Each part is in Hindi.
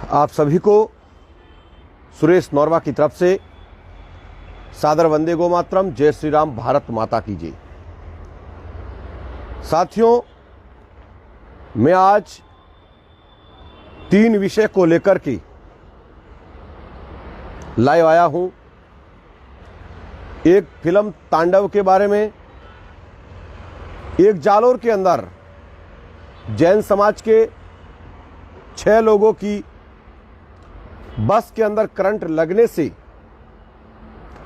आप सभी को सुरेश नौरवा की तरफ से सादर वंदे गो मातरम। जय श्री राम, भारत माता की जय। साथियों, मैं आज 3 विषय को लेकर के लाइव आया हूं। एक फिल्म तांडव के बारे में, एक जालोर के अंदर जैन समाज के 6 लोगों की बस के अंदर करंट लगने से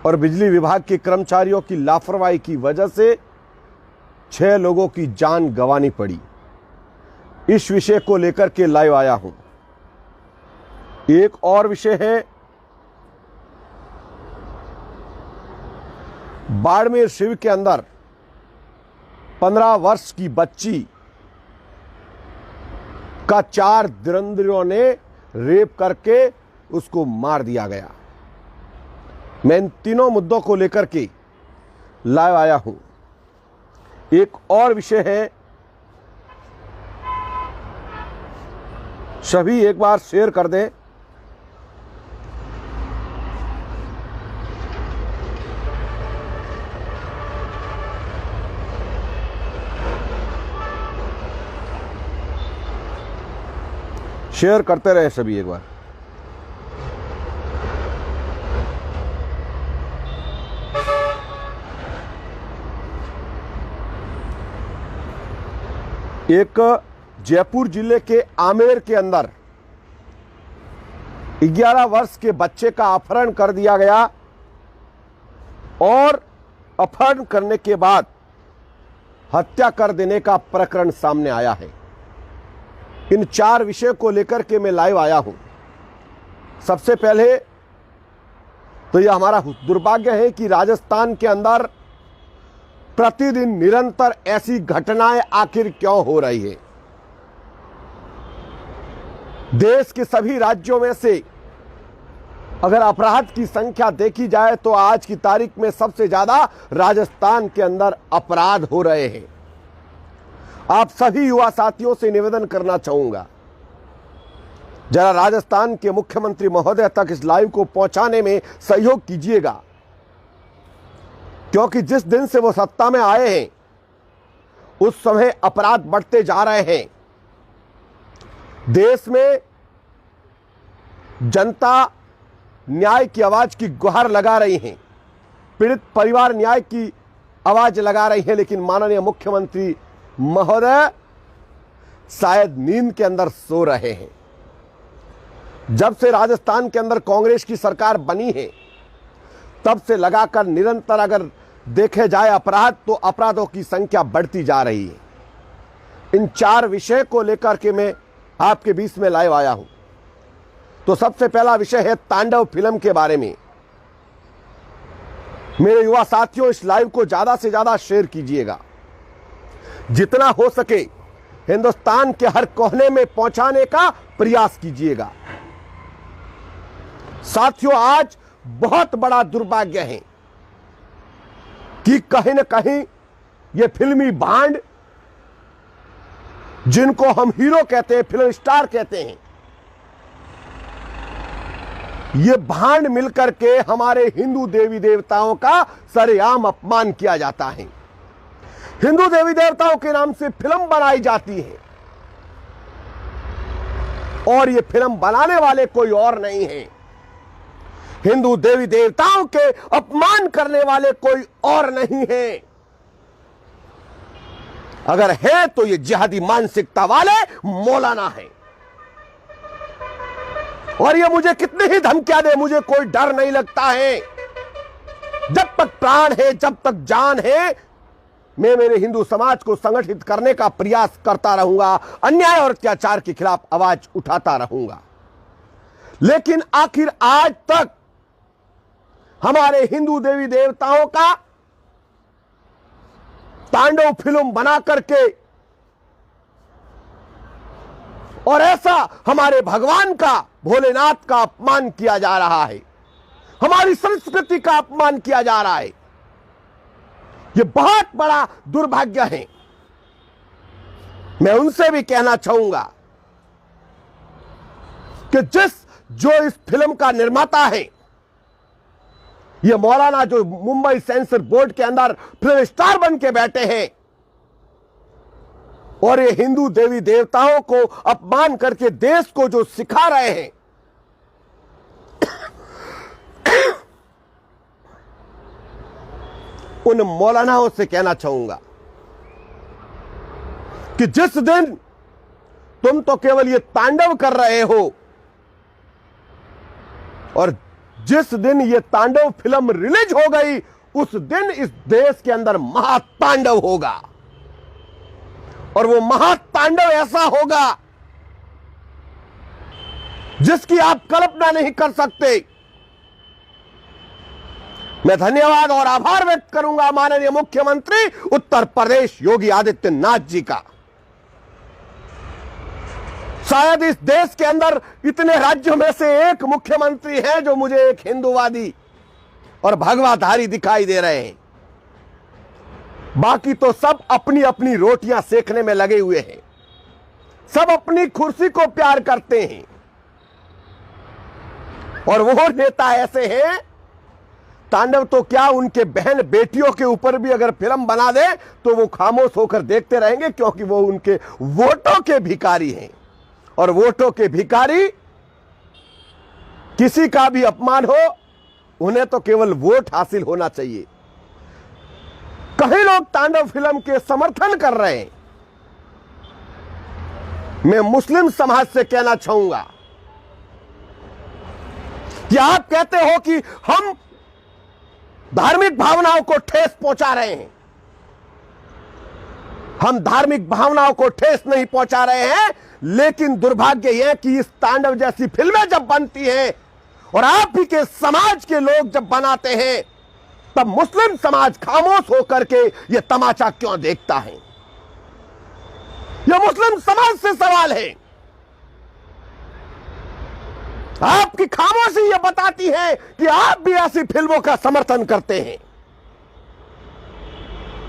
और बिजली विभाग के कर्मचारियों की लापरवाही की वजह से 6 लोगों की जान गंवानी पड़ी। इस विषय को लेकर के लाइव आया हूं। एक और विषय है बाड़मेर शिव के अंदर 15 वर्ष की बच्ची का 4 धुरंधरों ने रेप करके उसको मार दिया गया। मैं इन तीनों मुद्दों को लेकर के लाइव आया हूं। एक और विषय है, सभी एक बार शेयर कर दें। शेयर करते रहे सभी एक बार। एक जयपुर जिले के आमेर के अंदर 11 वर्ष के बच्चे का अपहरण कर दिया गया और अपहरण करने के बाद हत्या कर देने का प्रकरण सामने आया है। इन 4 विषय को लेकर के मैं लाइव आया हूं। सबसे पहले तो यह हमारा दुर्भाग्य है कि राजस्थान के अंदर प्रतिदिन निरंतर ऐसी घटनाएं आखिर क्यों हो रही है। देश के सभी राज्यों में से अगर अपराध की संख्या देखी जाए तो आज की तारीख में सबसे ज्यादा राजस्थान के अंदर अपराध हो रहे हैं। आप सभी युवा साथियों से निवेदन करना चाहूंगा, जरा राजस्थान के मुख्यमंत्री महोदय तक इस लाइव को पहुंचाने में सहयोग कीजिएगा, क्योंकि जिस दिन से वो सत्ता में आए हैं उस समय अपराध बढ़ते जा रहे हैं। देश में जनता न्याय की आवाज की गुहार लगा रही है, पीड़ित परिवार न्याय की आवाज लगा रही है, लेकिन माननीय मुख्यमंत्री महोदय शायद नींद के अंदर सो रहे हैं। जब से राजस्थान के अंदर कांग्रेस की सरकार बनी है तब से लगाकर निरंतर अगर देखे जाए अपराध, तो अपराधों की संख्या बढ़ती जा रही है। इन 4 विषय को लेकर के मैं आपके बीच में लाइव आया हूं। तो सबसे पहला विषय है तांडव फिल्म के बारे में। मेरे युवा साथियों, इस लाइव को ज्यादा से ज्यादा शेयर कीजिएगा, जितना हो सके हिंदुस्तान के हर कोने में पहुंचाने का प्रयास कीजिएगा। साथियों, आज बहुत बड़ा दुर्भाग्य है कि कहीं न कहीं ये फिल्मी भांड, जिनको हम हीरो कहते हैं, फिल्म स्टार कहते हैं, ये भांड मिलकर के हमारे हिंदू देवी देवताओं का सरेआम अपमान किया जाता है। हिंदू देवी देवताओं के नाम से फिल्म बनाई जाती है और ये फिल्म बनाने वाले कोई और नहीं है। हिंदू देवी देवताओं के अपमान करने वाले कोई और नहीं है। अगर है तो ये जिहादी मानसिकता वाले मौलाना है। और ये मुझे कितनी ही धमकियां दे, मुझे कोई डर नहीं लगता है। जब तक प्राण है, जब तक जान है, मैं मेरे हिंदू समाज को संगठित करने का प्रयास करता रहूंगा, अन्याय और अत्याचार के खिलाफ आवाज उठाता रहूंगा। लेकिन आखिर आज तक हमारे हिंदू देवी देवताओं का तांडव फिल्म बना करके और ऐसा हमारे भगवान का, भोलेनाथ का अपमान किया जा रहा है, हमारी संस्कृति का अपमान किया जा रहा है। यह बहुत बड़ा दुर्भाग्य है। मैं उनसे भी कहना चाहूंगा कि जो इस फिल्म का निर्माता है, ये मौलाना जो मुंबई सेंसर बोर्ड के अंदर फिल्म स्टार बन के बैठे हैं और ये हिंदू देवी देवताओं को अपमान करके देश को जो सिखा रहे हैं, उन मौलानाओं से कहना चाहूंगा कि जिस दिन तुम तो केवल ये तांडव कर रहे हो और जिस दिन ये तांडव फिल्म रिलीज हो गई, उस दिन इस देश के अंदर महातांडव होगा। और वो महातांडव ऐसा होगा जिसकी आप कल्पना नहीं कर सकते। मैं धन्यवाद और आभार व्यक्त करूंगा माननीय मुख्यमंत्री उत्तर प्रदेश योगी आदित्यनाथ जी का। शायद इस देश के अंदर इतने राज्यों में से एक मुख्यमंत्री हैं जो मुझे एक हिंदूवादी और भगवाधारी दिखाई दे रहे हैं। बाकी तो सब अपनी अपनी रोटियां सेकने में लगे हुए हैं, सब अपनी कुर्सी को प्यार करते हैं। और वो नेता ऐसे हैं, तांडव तो क्या उनके बहन बेटियों के ऊपर भी अगर फिल्म बना दे तो वो खामोश होकर देखते रहेंगे, क्योंकि वो उनके वोटों के भिखारी हैं। और वोटों के भिखारी, किसी का भी अपमान हो, उन्हें तो केवल वोट हासिल होना चाहिए। कई लोग तांडव फिल्म के समर्थन कर रहे हैं। मैं मुस्लिम समाज से कहना चाहूंगा कि आप कहते हो कि हम धार्मिक भावनाओं को ठेस पहुंचा रहे हैं। हम धार्मिक भावनाओं को ठेस नहीं पहुंचा रहे हैं, लेकिन दुर्भाग्य यह कि इस तांडव जैसी फिल्में जब बनती हैं और आप ही के समाज के लोग जब बनाते हैं, तब मुस्लिम समाज खामोश होकर के यह तमाचा क्यों देखता है? यह मुस्लिम समाज से सवाल है। आपकी खामोशी यह बताती है कि आप भी ऐसी फिल्मों का समर्थन करते हैं।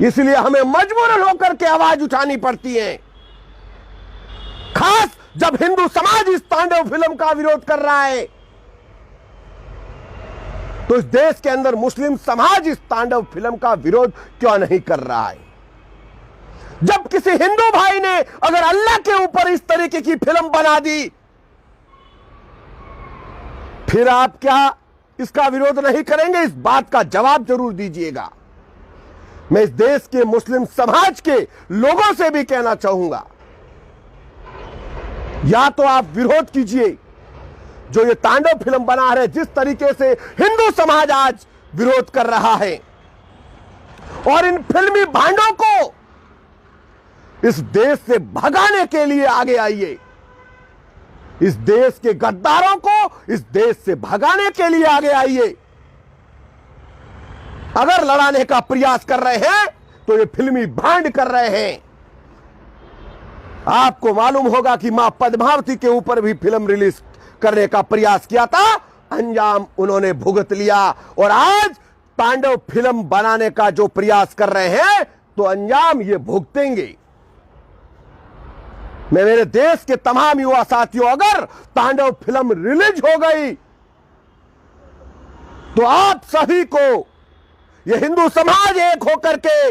इसलिए हमें मजबूरन होकर के आवाज उठानी पड़ती है, खास जब हिंदू समाज इस तांडव फिल्म का विरोध कर रहा है। तो इस देश के अंदर मुस्लिम समाज इस तांडव फिल्म का विरोध क्यों नहीं कर रहा है? जब किसी हिंदू भाई ने अगर अल्लाह के ऊपर इस तरीके की फिल्म बना दी, फिर आप क्या इसका विरोध नहीं करेंगे? इस बात का जवाब जरूर दीजिएगा। मैं इस देश के मुस्लिम समाज के लोगों से भी कहना चाहूंगा, या तो आप विरोध कीजिए जो ये तांडव फिल्म बना रहे, जिस तरीके से हिंदू समाज आज विरोध कर रहा है, और इन फिल्मी भांडों को इस देश से भगाने के लिए आगे आइए। इस देश के गद्दारों को इस देश से भगाने के लिए आगे आइए। अगर लड़ाने का प्रयास कर रहे हैं तो ये फिल्मी भांड कर रहे हैं। आपको मालूम होगा कि मां पद्मावती के ऊपर भी फिल्म रिलीज करने का प्रयास किया था, अंजाम उन्होंने भुगत लिया। और आज तांडव फिल्म बनाने का जो प्रयास कर रहे हैं तो अंजाम ये भुगतेंगे। मैं मेरे देश के तमाम युवा साथियों, अगर तांडव फिल्म रिलीज हो गई तो आप सभी को, ये हिंदू समाज एक होकर के,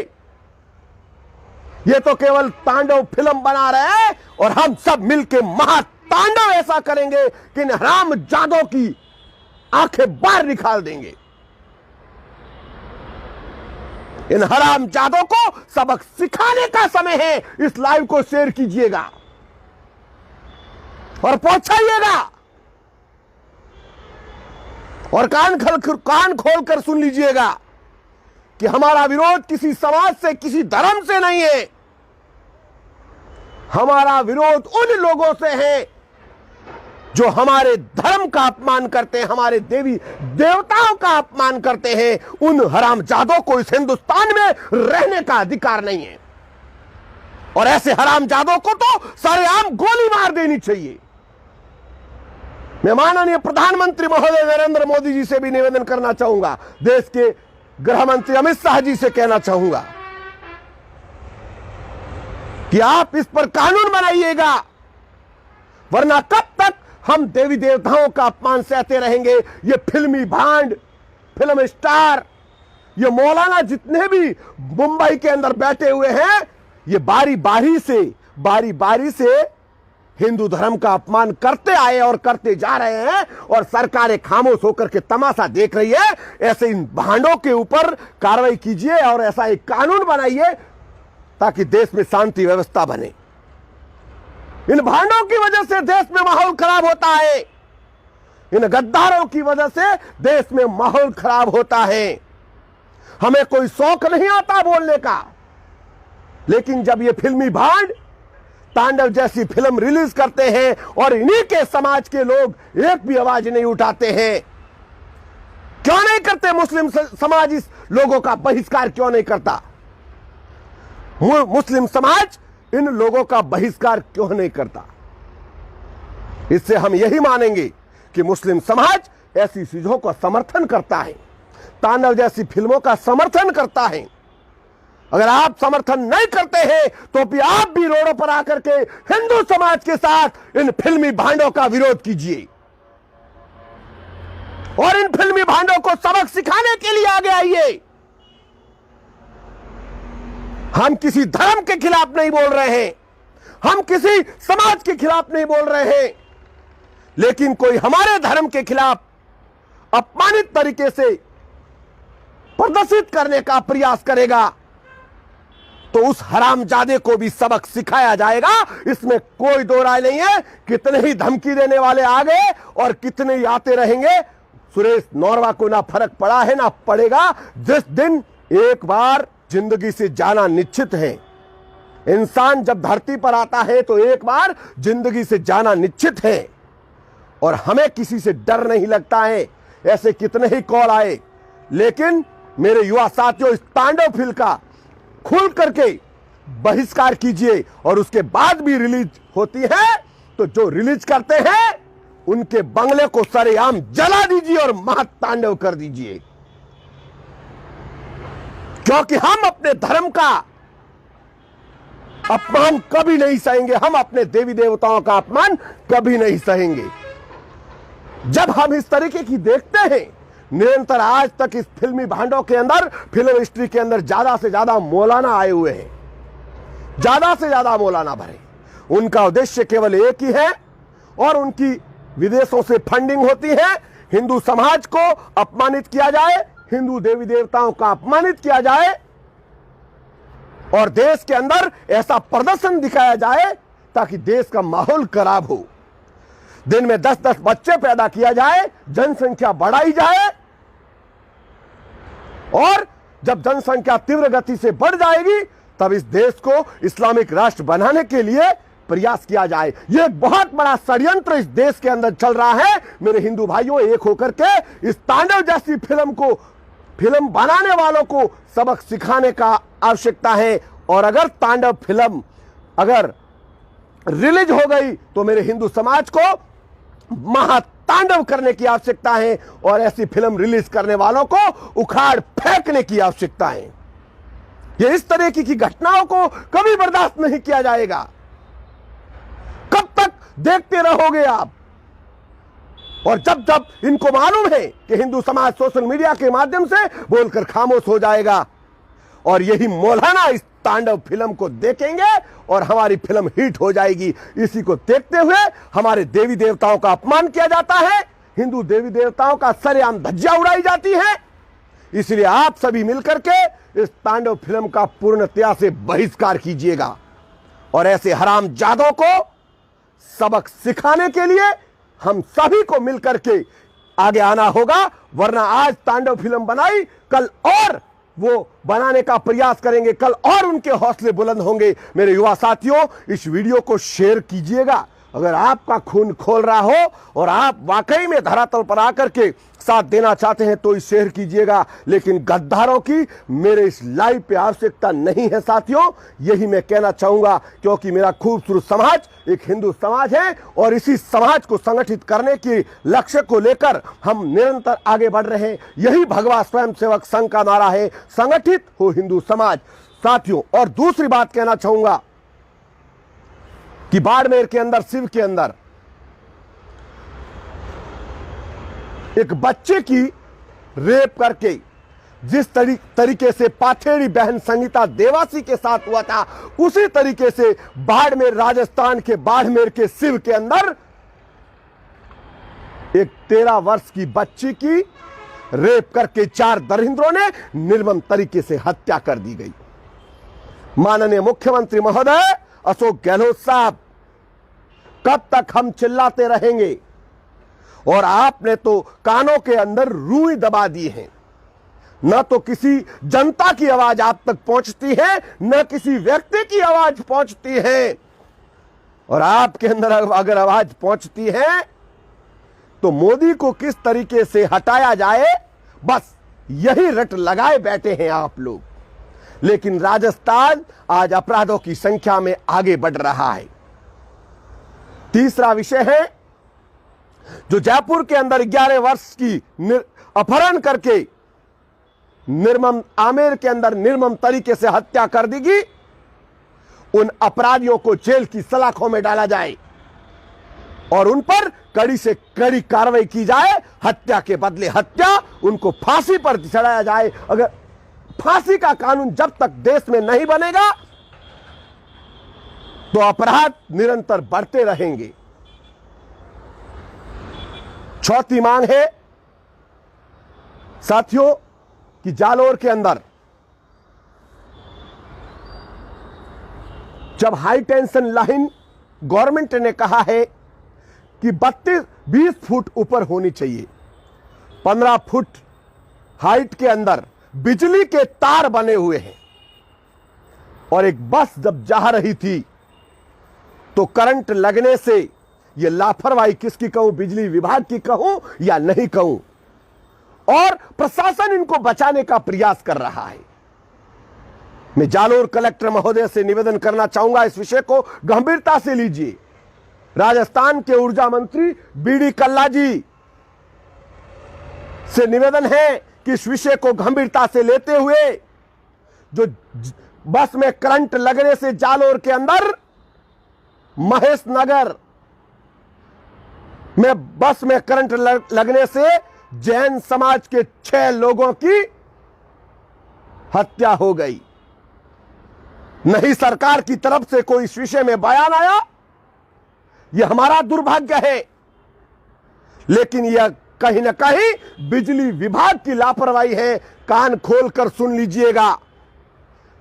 ये तो केवल तांडव फिल्म बना रहे हैं और हम सब मिलकर महातांडव ऐसा करेंगे कि इन हरामजादों की आंखें बाहर निकाल देंगे। इन हरामजादों को सबक सिखाने का समय है। इस लाइव को शेयर कीजिएगा और पहुंचाइएगा, और कान खोलकर सुन लीजिएगा कि हमारा विरोध किसी समाज से, किसी धर्म से नहीं है। हमारा विरोध उन लोगों से है जो हमारे धर्म का अपमान करते हैं, हमारे देवी देवताओं का अपमान करते हैं। उन हरामजादों को इस हिंदुस्तान में रहने का अधिकार नहीं है, और ऐसे हरामजादों को तो सरेआम गोली मार देनी चाहिए। मैं माननीय प्रधानमंत्री महोदय नरेंद्र मोदी जी से भी निवेदन करना चाहूंगा, देश के गृह मंत्री अमित शाह जी से कहना चाहूंगा कि आप इस पर कानून बनाइएगा, वरना कब तक हम देवी देवताओं का अपमान सहते रहेंगे। ये फिल्मी भांड, फिल्म स्टार, ये मौलाना जितने भी मुंबई के अंदर बैठे हुए हैं, ये बारी बारी से हिंदू धर्म का अपमान करते आए और करते जा रहे हैं, और सरकारें खामोश होकर के तमाशा देख रही है। ऐसे इन भांडों के ऊपर कार्रवाई कीजिए और ऐसा एक कानून बनाइए ताकि देश में शांति व्यवस्था बने। इन भांडों की वजह से देश में माहौल खराब होता है, इन गद्दारों की वजह से देश में माहौल खराब होता है। हमें कोई शौक नहीं आता बोलने का, लेकिन जब ये फिल्मी भांड तांडव जैसी फिल्म रिलीज करते हैं और इन्हीं के समाज के लोग एक भी आवाज नहीं उठाते हैं, क्यों नहीं करते मुस्लिम समाज इस लोगों का बहिष्कार क्यों नहीं करता? मुस्लिम समाज इन लोगों का बहिष्कार क्यों नहीं करता? इससे हम यही मानेंगे कि मुस्लिम समाज ऐसी चीजों का समर्थन करता है, तांडव जैसी फिल्मों का समर्थन करता है। अगर आप समर्थन नहीं करते हैं तो भी आप भी रोडों पर आकर के हिंदू समाज के साथ इन फिल्मी भांडों का विरोध कीजिए और इन फिल्मी भांडों को सबक सिखाने के लिए आगे आइए। हम किसी धर्म के खिलाफ नहीं बोल रहे हैं, हम किसी समाज के खिलाफ नहीं बोल रहे हैं, लेकिन कोई हमारे धर्म के खिलाफ अपमानित तरीके से प्रदर्शित करने का प्रयास करेगा तो उस हरामजादे को भी सबक सिखाया जाएगा। इसमें कोई दो राय नहीं है। कितने ही धमकी देने वाले आ गए और कितने ही आते रहेंगे, सुरेश नौरवा को ना फर्क पड़ा है ना पड़ेगा। जिस दिन एक बार जिंदगी से जाना निश्चित है, इंसान जब धरती पर आता है तो एक बार जिंदगी से जाना निश्चित है, और हमें किसी से डर नहीं लगता है। ऐसे कितने ही कॉल आए, लेकिन मेरे युवा साथियों, इस तांडव फिल्म का खुल करके बहिष्कार कीजिए, और उसके बाद भी रिलीज होती है तो जो रिलीज करते हैं उनके बंगले को सरेआम जला दीजिए और महातांडव कर दीजिए, क्योंकि हम अपने धर्म का अपमान कभी नहीं सहेंगे, हम अपने देवी देवताओं का अपमान कभी नहीं सहेंगे। जब हम इस तरीके की देखते हैं निरंतर, आज तक इस फिल्मी भांडों के अंदर, फिल्म हिस्ट्री के अंदर ज्यादा से ज्यादा मौलाना आए हुए हैं, ज्यादा से ज्यादा मौलाना भरे। उनका उद्देश्य केवल एक ही है, और उनकी विदेशों से फंडिंग होती है। हिंदू समाज को अपमानित किया जाए, हिंदू देवी देवताओं का अपमानित किया जाए, और देश के अंदर ऐसा प्रदर्शन दिखाया जाए ताकि देश का माहौल खराब हो। दिन में 10-10 बच्चे पैदा किया जाए, जनसंख्या बढ़ाई जाए, और जब जनसंख्या तीव्र गति से बढ़ जाएगी तब इस देश को इस्लामिक राष्ट्र बनाने के लिए प्रयास किया जाए। यह एक बहुत बड़ा षड्यंत्र इस देश के अंदर चल रहा है। मेरे हिंदू भाइयों, एक होकर के इस तांडव जैसी फिल्म बनाने वालों को सबक सिखाने का आवश्यकता है। और अगर तांडव फिल्म अगर रिलीज हो गई तो मेरे हिंदू समाज को महातांडव करने की आवश्यकता है, और ऐसी फिल्म रिलीज करने वालों को उखाड़ फेंकने की आवश्यकता है। ये इस तरह की घटनाओं को कभी बर्दाश्त नहीं किया जाएगा। कब तक देखते रहोगे आप? और जब जब इनको मालूम है कि हिंदू समाज सोशल मीडिया के माध्यम से बोलकर खामोश हो जाएगा, और यही मौलाना इस तांडव फिल्म को देखेंगे और हमारी फिल्म हिट हो जाएगी। इसी को देखते हुए हमारे देवी देवताओं का अपमान किया जाता है, हिंदू देवी देवताओं का सरेआम धज्जियां उड़ाई जाती है। इसलिए आप सभी मिलकर के इस तांडव फिल्म का पूर्णतया से बहिष्कार कीजिएगा, और ऐसे हरामजादों को सबक सिखाने के लिए हम सभी को मिलकर के आगे आना होगा। वरना आज तांडव फिल्म बनाई, कल और वो बनाने का प्रयास करेंगे, कल और उनके हौसले बुलंद होंगे। मेरे युवा साथियों, इस वीडियो को शेयर कीजिएगा। अगर आपका खून खोल रहा हो और आप वाकई में धरातल पर आकर के साथ देना चाहते हैं तो इस शेयर कीजिएगा, लेकिन गद्दारों की मेरे इस लाइव पे आवश्यकता नहीं है साथियों। यही मैं कहना चाहूंगा, क्योंकि मेरा खूबसूरत समाज एक हिंदू समाज है, और इसी समाज को संगठित करने के लक्ष्य को लेकर हम निरंतर आगे बढ़ रहे हैं। यही भगवा स्वयंसेवक संघ का नारा है, संगठित हो हिंदू समाज साथियों। और दूसरी बात कहना चाहूंगा कि बाड़मेर के अंदर, शिव के अंदर एक बच्चे की रेप करके जिस तरीके से पाथेड़ी बहन संगीता देवासी के साथ हुआ था, उसी तरीके से बाड़मेर, राजस्थान के बाड़मेर के शिव के अंदर एक 13 वर्ष की बच्ची की रेप करके 4 दरिंद्रों ने निर्मम तरीके से हत्या कर दी गई। माननीय मुख्यमंत्री महोदय अशोक गहलोत साहब, कब तक हम चिल्लाते रहेंगे? और आपने तो कानों के अंदर रूई दबा दी है। न तो किसी जनता की आवाज आप तक पहुंचती है, न किसी व्यक्ति की आवाज पहुंचती है। और आपके अंदर अगर आवाज पहुंचती है तो मोदी को किस तरीके से हटाया जाए, बस यही रट लगाए बैठे हैं आप लोग। लेकिन राजस्थान आज अपराधों की संख्या में आगे बढ़ रहा है। तीसरा विषय है जो जयपुर के अंदर 11 वर्ष की अपहरण करके निर्मम आमेर के अंदर निर्मम तरीके से हत्या कर दी गई, उन अपराधियों को जेल की सलाखों में डाला जाए और उन पर कड़ी से कड़ी कार्रवाई की जाए। हत्या के बदले हत्या, उनको फांसी पर चढ़ाया जाए। अगर फांसी का कानून जब तक देश में नहीं बनेगा तो अपराध निरंतर बढ़ते रहेंगे। चौथी मांग है साथियों कि जालोर के अंदर जब हाई टेंशन लाइन गवर्नमेंट ने कहा है कि 20 फुट ऊपर होनी चाहिए, 15 फुट हाइट के अंदर बिजली के तार बने हुए हैं और एक बस जब जा रही थी तो करंट लगने से यह लापरवाही किसकी कहूं, बिजली विभाग की कहूं या नहीं कहूं, और प्रशासन इनको बचाने का प्रयास कर रहा है। मैं जालोर कलेक्टर महोदय से निवेदन करना चाहूंगा, इस विषय को गंभीरता से लीजिए। राजस्थान के ऊर्जा मंत्री बीडी कल्ला जी से निवेदन है कि इस विषय को गंभीरता से लेते हुए जो बस में करंट लगने से जालोर के अंदर महेश नगर में बस में करंट लगने से जैन समाज के 6 लोगों की हत्या हो गई। नहीं सरकार की तरफ से कोई इस विषय में बयान आया, यह हमारा दुर्भाग्य है। लेकिन यह कहीं ना कहीं बिजली विभाग की लापरवाही है। कान खोलकर सुन लीजिएगा,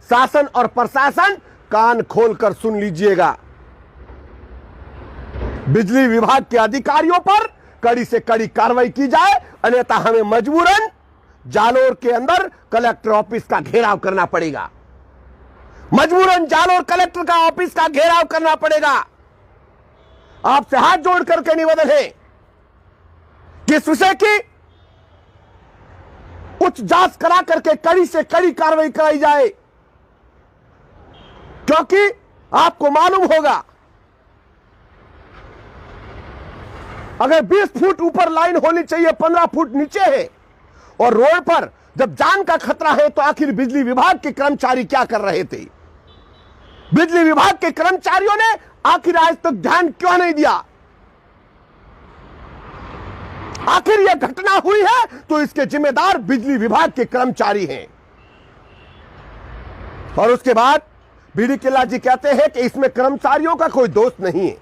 शासन और प्रशासन कान खोलकर सुन लीजिएगा। बिजली विभाग के अधिकारियों पर कड़ी से कड़ी कार्रवाई की जाए, अन्यथा हमें मजबूरन जालोर के अंदर कलेक्टर ऑफिस का घेराव करना पड़ेगा। मजबूरन जालोर कलेक्टर का ऑफिस का घेराव करना पड़ेगा। आपसे हाथ जोड़ करके निवेदन है कि इस विषय की उच्च जांच करा करके कड़ी से कड़ी कार्रवाई कराई जाए, क्योंकि आपको मालूम होगा अगर 20 फुट ऊपर लाइन होनी चाहिए, 15 फुट नीचे है और रोड पर जब जान का खतरा है, तो आखिर बिजली विभाग के कर्मचारी क्या कर रहे थे? बिजली विभाग के कर्मचारियों ने आखिर आज तक ध्यान क्यों नहीं दिया? आखिर यह घटना हुई है तो इसके जिम्मेदार बिजली विभाग के कर्मचारी हैं। और उसके बाद बीडी कल्ला जी कहते हैं कि इसमें कर्मचारियों का कोई दोष नहीं है।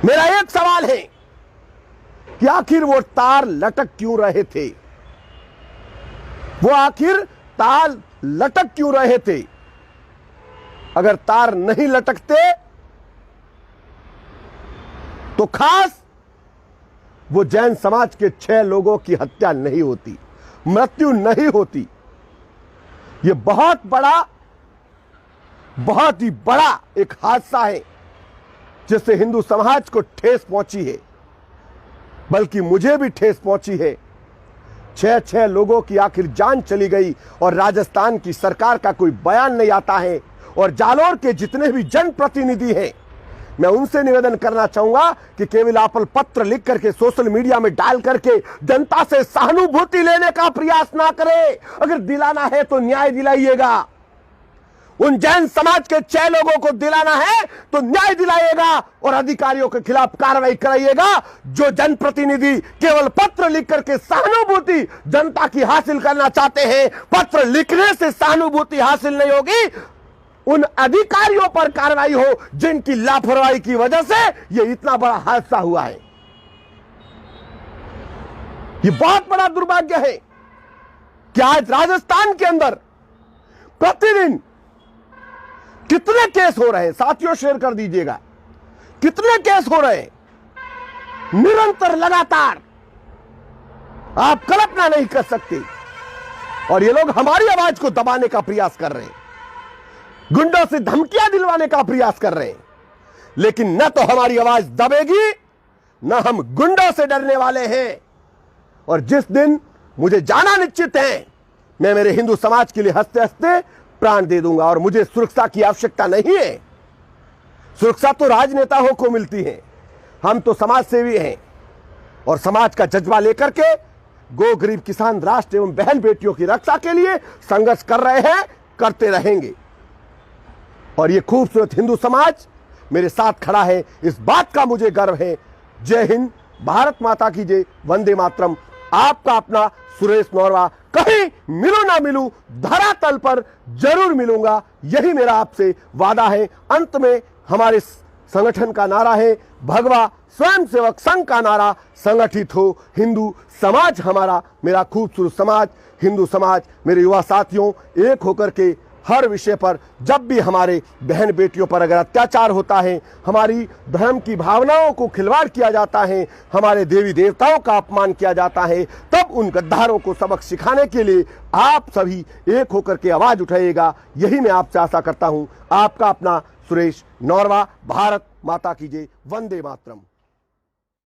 मेरा एक सवाल है कि आखिर वो तार लटक क्यों रहे थे? वो आखिर तार लटक क्यों रहे थे? अगर तार नहीं लटकते तो खास वो जैन समाज के 6 लोगों की हत्या नहीं होती, मृत्यु नहीं होती। ये बहुत ही बड़ा एक हादसा है जिससे हिंदू समाज को ठेस पहुंची है, बल्कि मुझे भी ठेस पहुंची है। 6 लोगों की आखिर जान चली गई और राजस्थान की सरकार का कोई बयान नहीं आता है। और जालोर के जितने भी जनप्रतिनिधि हैं, मैं उनसे निवेदन करना चाहूंगा कि केवल आप पत्र लिख करके सोशल मीडिया में डाल करके जनता से सहानुभूति लेने का प्रयास ना करें। अगर दिलाना है तो न्याय दिलाइएगा। उन जैन समाज के 6 लोगों को दिलाना है तो न्याय दिलाइएगा और अधिकारियों के खिलाफ कार्रवाई कराइएगा। जो जनप्रतिनिधि केवल पत्र लिख करके सहानुभूति जनता की हासिल करना चाहते हैं, पत्र लिखने से सहानुभूति हासिल नहीं होगी। उन अधिकारियों पर कार्रवाई हो जिनकी लापरवाही की वजह से यह इतना बड़ा हादसा हुआ है। यह बहुत बड़ा दुर्भाग्य है कि आज राजस्थान के अंदर प्रतिदिन कितने केस हो रहे हैं, साथियों शेयर कर दीजिएगा, कितने केस हो रहे हैं निरंतर लगातार, आप कल्पना नहीं कर सकते। और ये लोग हमारी आवाज को दबाने का प्रयास कर रहे हैं, गुंडों से धमकियां दिलवाने का प्रयास कर रहे हैं। लेकिन न तो हमारी आवाज दबेगी, न हम गुंडों से डरने वाले हैं। और जिस दिन मुझे जाना निश्चित है, मैं मेरे हिंदू समाज के लिए हंसते हंसते प्राण दे दूंगा। और मुझे सुरक्षा की आवश्यकता नहीं है, सुरक्षा तो राजनेताओं को मिलती है, हम तो समाज सेवी हैं और समाज का जज्बा लेकर के गो गरीब किसान राष्ट्र एवं बहन बेटियों की रक्षा के लिए संघर्ष कर रहे हैं, करते रहेंगे। और ये खूबसूरत हिंदू समाज मेरे साथ खड़ा है, इस बात का मुझे गर्व है। जय हिंद, भारत माता की जय, वंदे मातरम। आपका अपना सुरेश नौरवा। कहीं मिलूं ना मिलूं, धरातल पर जरूर मिलूंगा, यही मेरा आपसे वादा है। अंत में हमारे संगठन का नारा है, भगवा स्वयंसेवक संघ का नारा, संगठित हो हिंदू समाज हमारा। मेरा खूबसूरत समाज, हिंदू समाज, मेरे युवा साथियों, एक होकर के हर विषय पर जब भी हमारे बहन बेटियों पर अगर अत्याचार होता है, हमारी धर्म की भावनाओं को खिलवाड़ किया जाता है, हमारे देवी देवताओं का अपमान किया जाता है, तब उन गद्दारों को सबक सिखाने के लिए आप सभी एक होकर के आवाज उठाइएगा, यही मैं आपसे आशा करता हूं। आपका अपना सुरेश नौरवा। भारत माता की जय, वंदे मातरम।